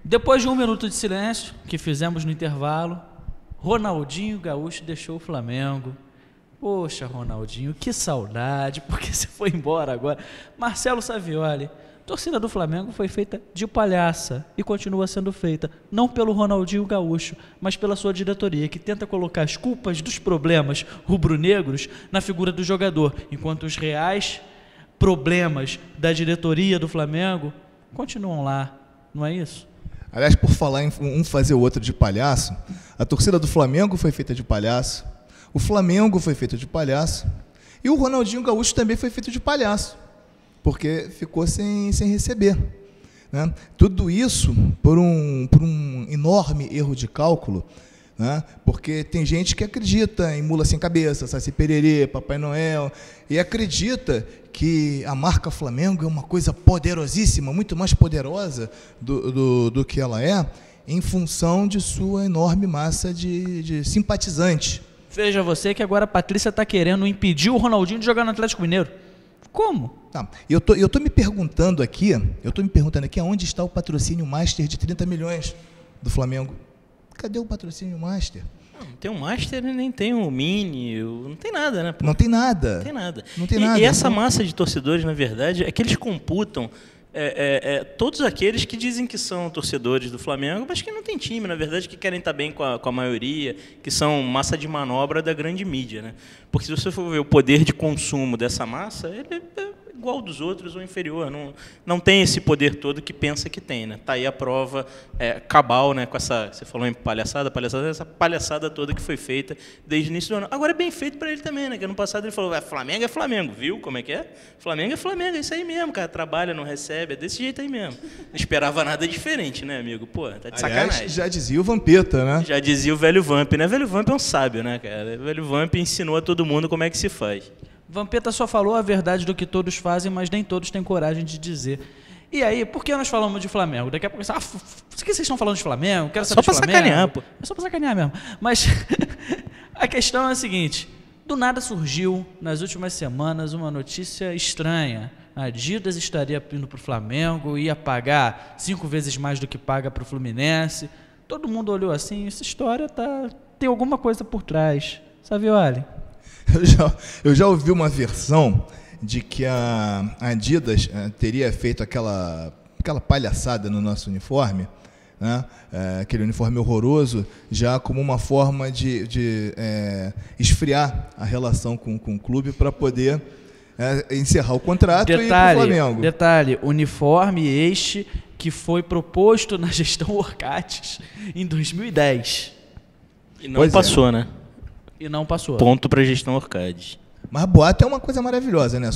Depois de 1 minuto de silêncio, que fizemos no intervalo, Ronaldinho Gaúcho deixou o Flamengo. Poxa, Ronaldinho, que saudade, porque você foi embora agora. Marcelo Savioli, torcida do Flamengo foi feita de palhaça e continua sendo feita, não pelo Ronaldinho Gaúcho, mas pela sua diretoria, que tenta colocar as culpas dos problemas rubro-negros na figura do jogador, enquanto os reais problemas da diretoria do Flamengo continuam lá, não é isso? Aliás, por falar em um fazer o outro de palhaço, a torcida do Flamengo foi feita de palhaço, o Flamengo foi feito de palhaço e o Ronaldinho Gaúcho também foi feito de palhaço, porque ficou sem receber, né? Tudo isso por um enorme erro de cálculo, né? Porque tem gente que acredita em mula sem cabeça, Saci Pererê, Papai Noel, e acredita que a marca Flamengo é uma coisa poderosíssima, muito mais poderosa do que ela é, em função de sua enorme massa de simpatizantes. Veja você que agora a Patrícia está querendo impedir o Ronaldinho de jogar no Atlético Mineiro. Como? Tá. Eu tô me perguntando aqui aonde está o patrocínio Master de 30 milhões do Flamengo. Cadê o patrocínio Master? Não tem um Master e nem tem um Mini, não tem nada, né? Pô? Não tem nada. Não tem nada. Não tem nada. E essa massa de torcedores, na verdade, é que eles computam todos aqueles que dizem que são torcedores do Flamengo, mas que não tem time, na verdade, que querem estar bem com a maioria, que são massa de manobra da grande mídia, né? Porque se você for ver o poder de consumo dessa massa, ele é igual dos outros ou inferior, não tem esse poder todo que pensa que tem, né? Tá aí a prova cabal, né? Com essa, você falou em palhaçada, essa palhaçada toda que foi feita desde o início do ano. Agora é bem feito para ele também, né? Que ano passado ele falou, Flamengo é Flamengo, viu como é que é? Flamengo é Flamengo, é isso aí mesmo, cara, trabalha, não recebe, é desse jeito aí mesmo. Não esperava nada diferente, né, amigo? Pô, tá de sacanagem. Aliás, já dizia o Vampeta, né? Já dizia o velho Vamp, né? O velho Vamp é um sábio, né, cara? O velho Vamp ensinou a todo mundo como é que se faz. Vampeta só falou a verdade do que todos fazem, mas nem todos têm coragem de dizer. E aí, por que nós falamos de Flamengo? Daqui a pouco, por que vocês estão falando de Flamengo? Quero saber de Flamengo. Só pra sacanear, pô. É só pra sacanear mesmo. Mas a questão é a seguinte, do nada surgiu, nas últimas semanas, uma notícia estranha. A Adidas estaria indo pro Flamengo, ia pagar 5 vezes mais do que paga pro Fluminense. Todo mundo olhou assim, essa história tem alguma coisa por trás. Savioli? Eu já ouvi uma versão de que a Adidas teria feito aquela palhaçada no nosso uniforme, né? Aquele uniforme horroroso, já como uma forma de esfriar a relação com o clube para poder encerrar o contrato e ir para o Flamengo. Detalhe, uniforme este que foi proposto na gestão Orcates em 2010. E não passou, né? E não passou. Ponto para a gestão Orcades. Mas boato é uma coisa maravilhosa, né?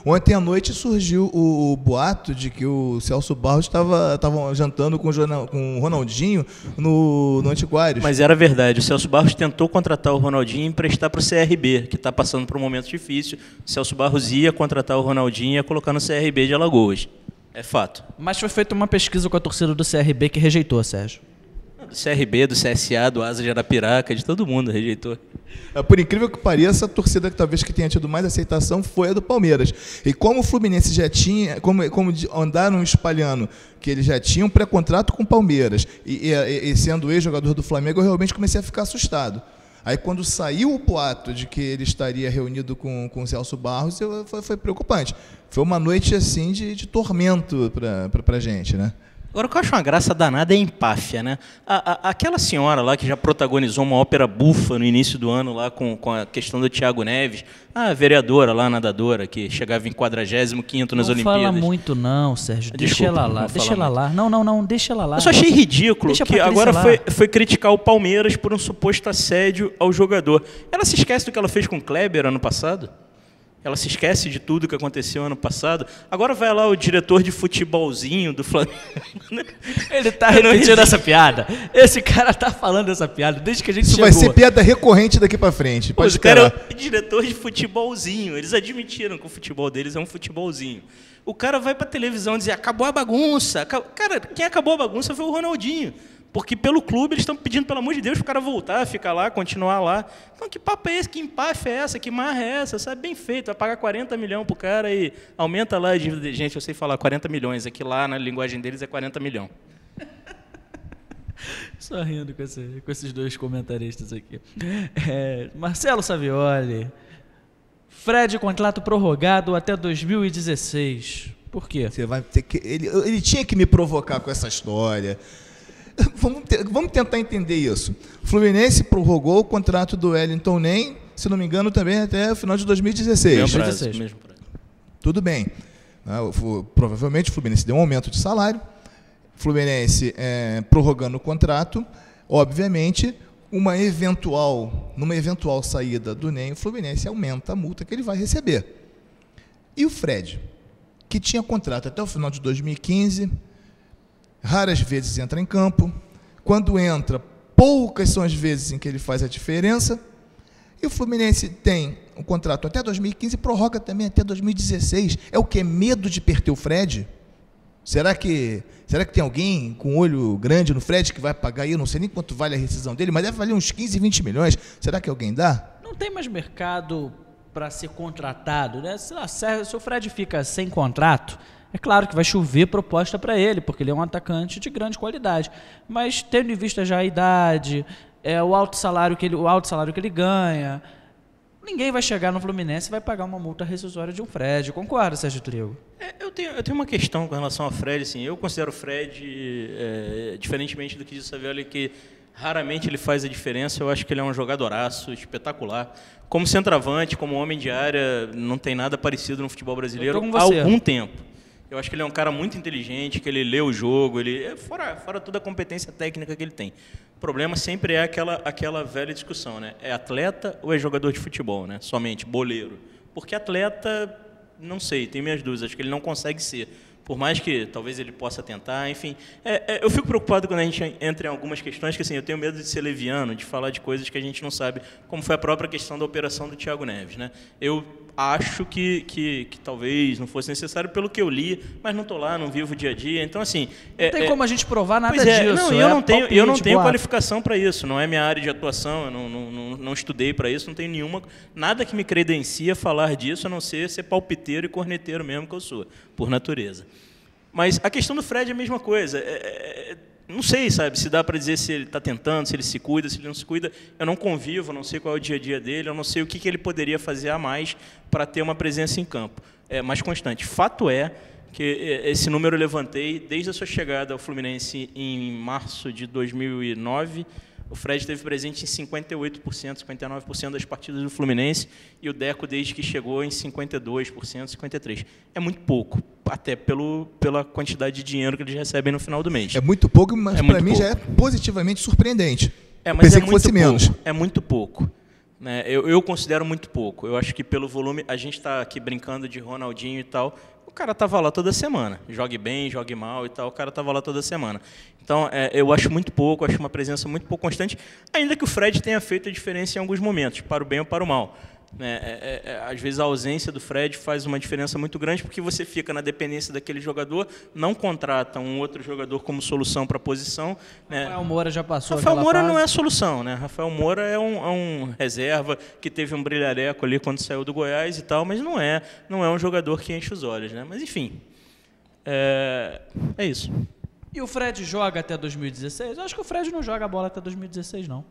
Ontem à noite surgiu o boato de que o Celso Barros estava jantando com o Ronaldinho no Antiquários. Mas era verdade. O Celso Barros tentou contratar o Ronaldinho e emprestar para o CRB, que está passando por um momento difícil. O Celso Barros ia contratar o Ronaldinho e ia colocar no CRB de Alagoas. É fato. Mas foi feita uma pesquisa com a torcida do CRB que rejeitou, Sérgio. Do CRB, do CSA, do Asa de Arapiraca, de todo mundo rejeitou. Por incrível que pareça, a torcida que talvez que tenha tido mais aceitação foi a do Palmeiras. E como o Fluminense já tinha, como andaram espalhando que eles já tinham pré-contrato com o Palmeiras, e sendo ex-jogador do Flamengo, eu realmente comecei a ficar assustado. Aí quando saiu o boato de que ele estaria reunido com o Celso Barros, foi preocupante. Foi uma noite assim de tormento para a gente, né? Agora, o que eu acho uma graça danada é a empáfia, né? Aquela senhora lá que já protagonizou uma ópera bufa no início do ano lá com a questão do Thiago Neves, a vereadora lá, nadadora, que chegava em 45º nas Olimpíadas. Não fala muito não, Sérgio. Deixa ela lá, deixa ela lá. Não, deixa ela lá. Eu só achei ridículo que agora foi criticar o Palmeiras por um suposto assédio ao jogador. Ela se esquece do que ela fez com o Kleber ano passado? Ela se esquece de tudo que aconteceu ano passado. Agora vai lá o diretor de futebolzinho do Flamengo. Ele está repetindo essa piada. Esse cara está falando essa piada desde que a gente chegou. Isso vai ser piada recorrente daqui para frente. Pode o cara é o diretor de futebolzinho. Eles admitiram que o futebol deles é um futebolzinho. O cara vai para a televisão dizer, acabou a bagunça. Cara, quem acabou a bagunça foi o Ronaldinho. Porque pelo clube eles estão pedindo, pelo amor de Deus, para o cara voltar, ficar lá, continuar lá. Então que papo é esse? Que empáfia é essa? Que marra é essa? Sabe, bem feito, vai pagar 40 milhões pro cara e aumenta lá a dívida. Gente, eu sei falar 40 milhões, aqui lá na linguagem deles é 40 milhões. Só rindo com esses dois comentaristas aqui. Marcelo Savioli. Fred, contrato prorrogado até 2016. Por quê? Você vai ter que, ele tinha que me provocar com essa história. Vamos tentar entender isso. O Fluminense prorrogou o contrato do Wellington Nem, se não me engano, também até o final de 2016. Mesmo prazo. Tudo bem. Provavelmente o Fluminense deu um aumento de salário. O Fluminense prorrogando o contrato, obviamente, numa eventual saída do Nem, o Fluminense aumenta a multa que ele vai receber. E o Fred, que tinha contrato até o final de 2015, raras vezes entra em campo. Quando entra, poucas são as vezes em que ele faz a diferença. E o Fluminense tem um contrato até 2015 e prorroga também até 2016. É o que? Medo de perder o Fred? Será que tem alguém com olho grande no Fred que vai pagar aí? Eu não sei nem quanto vale a rescisão dele, mas deve valer uns 15, 20 milhões. Será que alguém dá? Não tem mais mercado para ser contratado, né? Se o Fred fica sem contrato, é claro que vai chover proposta para ele, porque ele é um atacante de grande qualidade. Mas tendo em vista já a idade, o alto salário que ele ganha, ninguém vai chegar no Fluminense e vai pagar uma multa rescisória de um Fred. Concorda, Sérgio Trigo? Eu tenho uma questão com relação ao Fred. Assim, eu considero o Fred, diferentemente do que disse o Savioli, que raramente ele faz a diferença. Eu acho que ele é um jogadoraço espetacular. Como centroavante, como homem de área, não tem nada parecido no futebol brasileiro há algum tempo. Eu acho que ele é um cara muito inteligente, que ele lê o jogo, fora toda a competência técnica que ele tem. O problema sempre é aquela velha discussão, né? É atleta ou é jogador de futebol, né? Somente, boleiro. Porque atleta, não sei, tenho minhas dúvidas, acho que ele não consegue ser. Por mais que talvez ele possa tentar, enfim. Eu fico preocupado quando a gente entra em algumas questões, que assim, eu tenho medo de ser leviano, de falar de coisas que a gente não sabe, como foi a própria questão da operação do Thiago Neves, né? Eu acho que talvez não fosse necessário pelo que eu li, mas não estou lá, não vivo o dia a dia, então assim... Não tem como a gente provar nada disso. Não, eu não tenho qualificação para isso, não é minha área de atuação, eu não estudei para isso, não tenho nada que me credencie a falar disso, a não ser palpiteiro e corneteiro mesmo que eu sou, por natureza. Mas a questão do Fred é a mesma coisa. Não sei, sabe, se dá para dizer se ele está tentando, se ele se cuida, se ele não se cuida. Eu não convivo, não sei qual é o dia a dia dele, eu não sei o que ele poderia fazer a mais para ter uma presença em campo mais constante. Fato é que esse número eu levantei desde a sua chegada ao Fluminense em março de 2009. O Fred esteve presente em 58%, 59% das partidas do Fluminense e o Deco, desde que chegou, em 52%, 53%. É muito pouco, até pela quantidade de dinheiro que eles recebem no final do mês. É muito pouco, mas para mim já é positivamente surpreendente. Mas pensei que fosse menos. É muito pouco. Né? Eu considero muito pouco. Eu acho que pelo volume, a gente está aqui brincando de Ronaldinho e tal, o cara estava lá toda semana. Jogue bem, jogue mal e tal, o cara estava lá toda semana. Então, eu acho muito pouco, acho uma presença muito pouco constante, ainda que o Fred tenha feito a diferença em alguns momentos, para o bem ou para o mal. Às vezes a ausência do Fred faz uma diferença muito grande, porque você fica na dependência daquele jogador, não contrata um outro jogador como solução para a posição. Rafael Moura já passou Rafael Moura fase. Não é solução, né? Rafael Moura é um reserva que teve um brilhareco ali quando saiu do Goiás e tal, mas não é um jogador que enche os olhos, né? Mas enfim, é isso. E o Fred joga até 2016? Eu acho que o Fred não joga a bola até 2016, não.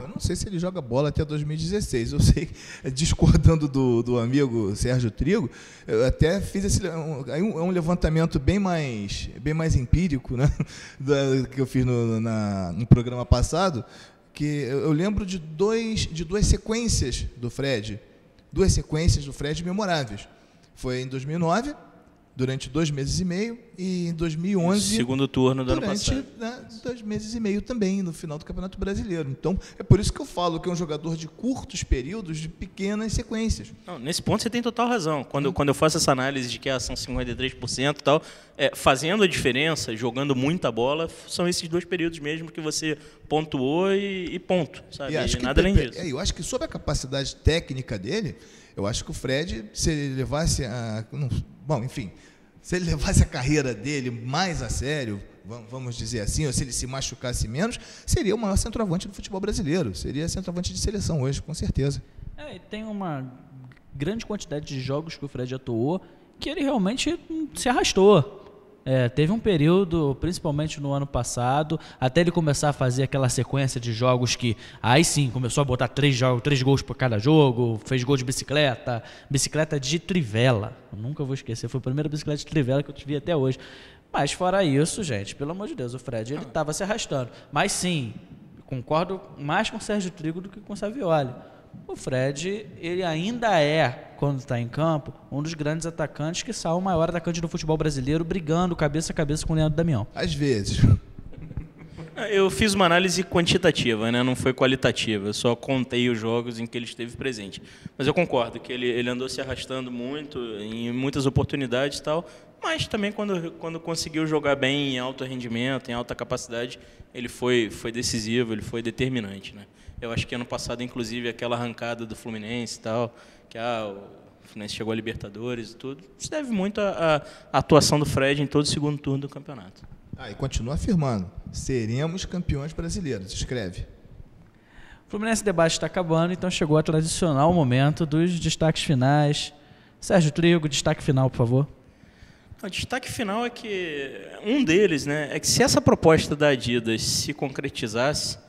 Eu não sei se ele joga bola até 2016. Eu sei, discordando do amigo Sérgio Trigo, eu até fiz um levantamento bem mais empírico, né, que eu fiz no programa passado, que eu lembro de duas sequências do Fred, memoráveis. Foi em 2009, durante 2 meses e meio, e em 2011... Segundo turno do ano passado. Durante 2 meses e meio também, no final do Campeonato Brasileiro. Então, é por isso que eu falo que é um jogador de curtos períodos, de pequenas sequências. Não, nesse ponto você tem total razão. Quando eu faço essa análise de que são 53% e tal, fazendo a diferença, jogando muita bola, são esses 2 períodos mesmo que você pontuou e ponto. Sabe? E nada além disso. Eu acho que sobre a capacidade técnica dele, eu acho que o Fred, se ele levasse se ele levasse a carreira dele mais a sério, vamos dizer assim, ou se ele se machucasse menos, seria o maior centroavante do futebol brasileiro, seria centroavante de seleção hoje, com certeza. E tem uma grande quantidade de jogos que o Fred atuou que ele realmente se arrastou. Teve um período, principalmente no ano passado, até ele começar a fazer aquela sequência de jogos que, aí sim, começou a botar 3 gols por cada jogo, fez gol de bicicleta de trivela. Eu nunca vou esquecer, foi a primeira bicicleta de trivela que eu tive até hoje. Mas fora isso, gente, pelo amor de Deus, o Fred, ele estava se arrastando. Mas sim, concordo mais com o Sérgio Trigo do que com o Savioli. O Fred, ele ainda é, quando está em campo, um dos grandes atacantes, que o maior atacante do futebol brasileiro, brigando cabeça a cabeça com o Leandro Damião. Às vezes. Eu fiz uma análise quantitativa, né? Não foi qualitativa. Eu só contei os jogos em que ele esteve presente. Mas eu concordo que ele andou se arrastando muito, em muitas oportunidades e tal, mas também quando conseguiu jogar bem em alto rendimento, em alta capacidade, ele foi decisivo, ele foi determinante, né? Eu acho que ano passado, inclusive, aquela arrancada do Fluminense e tal, que o Fluminense chegou a Libertadores e tudo, isso deve muito à atuação do Fred em todo o segundo turno do campeonato. E continua afirmando, seremos campeões brasileiros, escreve. O Fluminense Debate está acabando, então chegou a tradicional momento dos destaques finais. Sérgio Trigo, destaque final, por favor. O destaque final é que, um deles, né, é que se essa proposta da Adidas se concretizasse,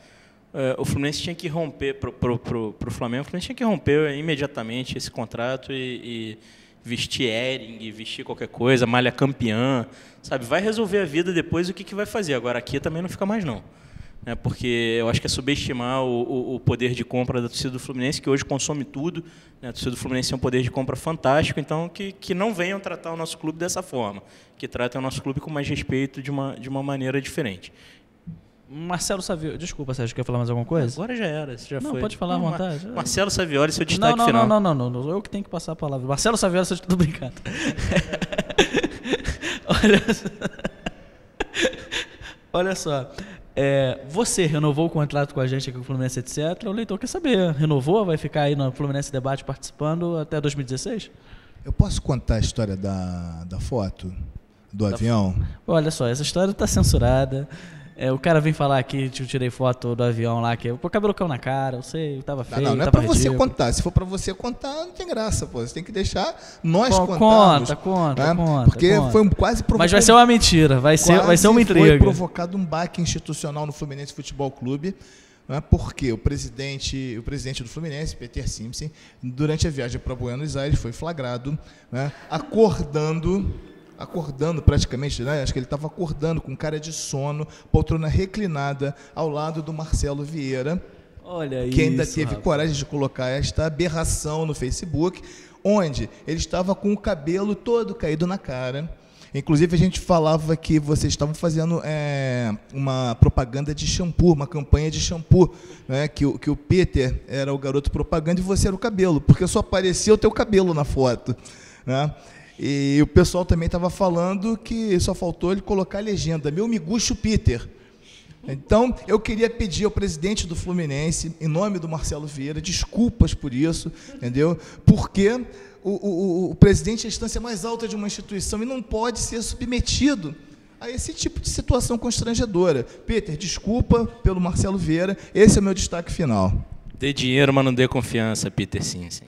o Fluminense tinha que romper, para o Flamengo, o Fluminense tinha que romper imediatamente esse contrato e vestir Hering, vestir qualquer coisa, malha campeã, sabe? Vai resolver a vida depois, o que vai fazer. Agora aqui também não fica mais não. Porque eu acho que é subestimar o poder de compra da torcida do Fluminense, que hoje consome tudo, né? A torcida do Fluminense tem um poder de compra fantástico, então que não venham tratar o nosso clube dessa forma, que tratem o nosso clube com mais respeito de uma maneira diferente. Marcelo Savioli, desculpa, Sérgio, quer falar mais alguma coisa? Agora já era, já não, foi. pode falar à vontade. Marcelo Savioli, seu destaque final. Não, eu que tenho que passar a palavra. Marcelo Savioli, tô brincando. Olha só, você renovou o contrato com a gente aqui com o Fluminense, etc. O leitor quer saber, renovou? Vai ficar aí no Fluminense Debate participando até 2016? Eu posso contar a história da foto do avião? Olha só, essa história está censurada. O cara vem falar aqui, eu tirei foto do avião lá, que o cabelo caiu na cara, eu sei, tava feio. Não é pra você contar. Se for pra você contar, não tem graça, pô. Você tem que deixar nós contarmos. Conta. Porque foi quase provocado. Mas vai ser uma mentira, vai ser uma intriga. Foi provocado um baque institucional no Fluminense Futebol Clube, porque o presidente do Fluminense, Peter Simpson, durante a viagem para Buenos Aires, foi flagrado, acordando praticamente, né? Acho que ele estava acordando com cara de sono, poltrona reclinada ao lado do Marcelo Vieira, que ainda teve coragem de colocar esta aberração no Facebook, onde ele estava com o cabelo todo caído na cara. Inclusive, a gente falava que vocês estavam fazendo uma propaganda de shampoo, uma campanha de shampoo, né? que o Peter era o garoto propaganda e você era o cabelo, porque só aparecia o teu cabelo na foto, né? E o pessoal também estava falando que só faltou ele colocar a legenda, meu miguxo Peter. Então, eu queria pedir ao presidente do Fluminense, em nome do Marcelo Vieira, desculpas por isso, entendeu? Porque o presidente é a instância mais alta de uma instituição e não pode ser submetido a esse tipo de situação constrangedora. Peter, desculpa pelo Marcelo Vieira, esse é o meu destaque final. Dê dinheiro, mas não dê confiança, Peter Simpson.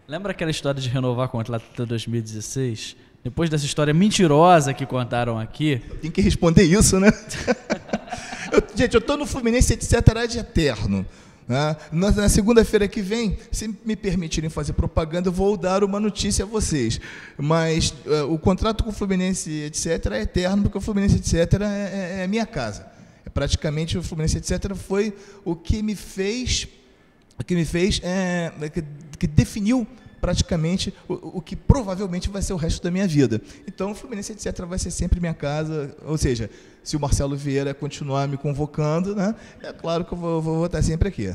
Lembra aquela história de renovar o contrato até 2016? Depois dessa história mentirosa que contaram aqui... Tem que responder isso, né? Gente, eu estou no Fluminense, etc., de eterno. Né? Na segunda-feira que vem, se me permitirem fazer propaganda, eu vou dar uma notícia a vocês. Mas o contrato com o Fluminense, etc., é eterno, porque o Fluminense, etc., é minha casa. Praticamente, o Fluminense, etc., foi o que me fez... que definiu praticamente o que provavelmente vai ser o resto da minha vida. Então, o Fluminense, etc., vai ser sempre minha casa. Ou seja, se o Marcelo Vieira continuar me convocando, né, é claro que eu vou estar sempre aqui.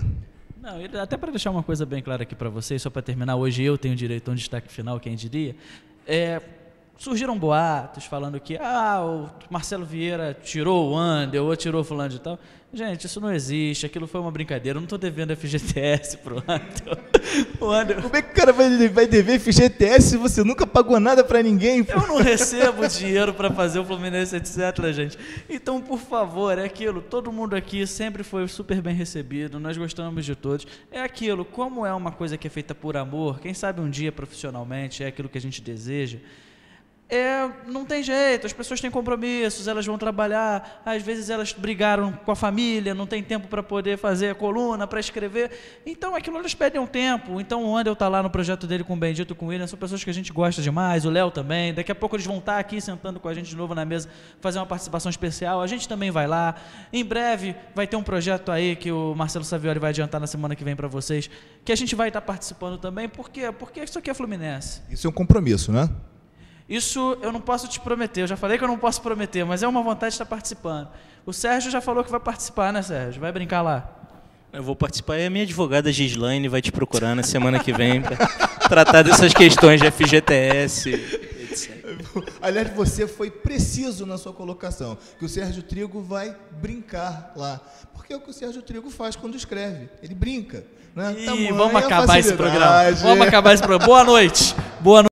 Não, até para deixar uma coisa bem clara aqui para vocês, só para terminar, hoje eu tenho direito a um destaque final, quem diria, surgiram boatos falando que o Marcelo Vieira tirou o Wander ou tirou o fulano de tal. Gente, isso não existe, aquilo foi uma brincadeira, eu não estou devendo FGTS pro Wander. Como é que o cara vai dever FGTS se você nunca pagou nada para ninguém? Eu não recebo dinheiro para fazer o Fluminense, etc, gente. Então, por favor, é aquilo, todo mundo aqui sempre foi super bem recebido, nós gostamos de todos. É aquilo, como é uma coisa que é feita por amor, quem sabe um dia profissionalmente é aquilo que a gente deseja. não tem jeito, as pessoas têm compromissos, elas vão trabalhar, às vezes elas brigaram com a família, não tem tempo para poder fazer a coluna, para escrever, então aquilo elas pedem um tempo. Então o Wendel está lá no projeto dele com o Bendito, com o William, são pessoas que a gente gosta demais, o Léo também, daqui a pouco eles vão estar aqui sentando com a gente de novo na mesa, fazer uma participação especial, a gente também vai lá, em breve vai ter um projeto aí que o Marcelo Savioli vai adiantar na semana que vem para vocês, que a gente vai estar participando também, por quê? Porque isso aqui é Fluminense. Isso é um compromisso, né? Isso eu não posso te prometer, eu já falei que eu não posso prometer, mas é uma vontade de estar participando. O Sérgio já falou que vai participar, né, Sérgio? Vai brincar lá. Eu vou participar e a minha advogada Gislaine vai te procurar na semana que vem para tratar dessas questões de FGTS, etc. Aliás, você foi preciso na sua colocação, que o Sérgio Trigo vai brincar lá. Porque é o que o Sérgio Trigo faz quando escreve, ele brinca. Né? Vamos acabar esse programa. Vamos acabar esse programa. Boa noite. Boa noite.